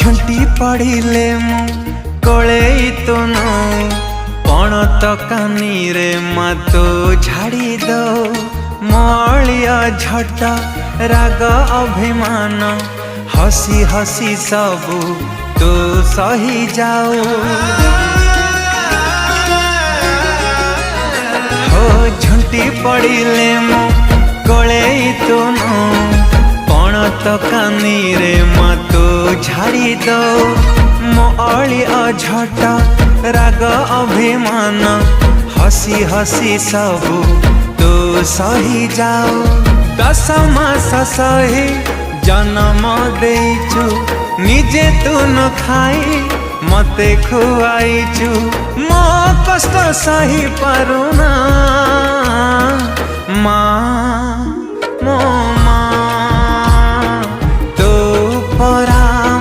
झुंटी पड़िले मु कोले तो नो पण तो कानी रे मा तो झाड़ी दो मलिया झट राग अभिमान हसी हसी सबू तो सही जाओ हो झुंटी पड़िले मु कोले तो नो पण तो कानी रे मा तो झाड़ी दो मोली अझट राग अभिमान हसी हसी सबू तो सही जाओ 10 मास सही जन्म देचु निजे तू न खाई मते खुआईचु मो कष्ट सही पारुना माँ मो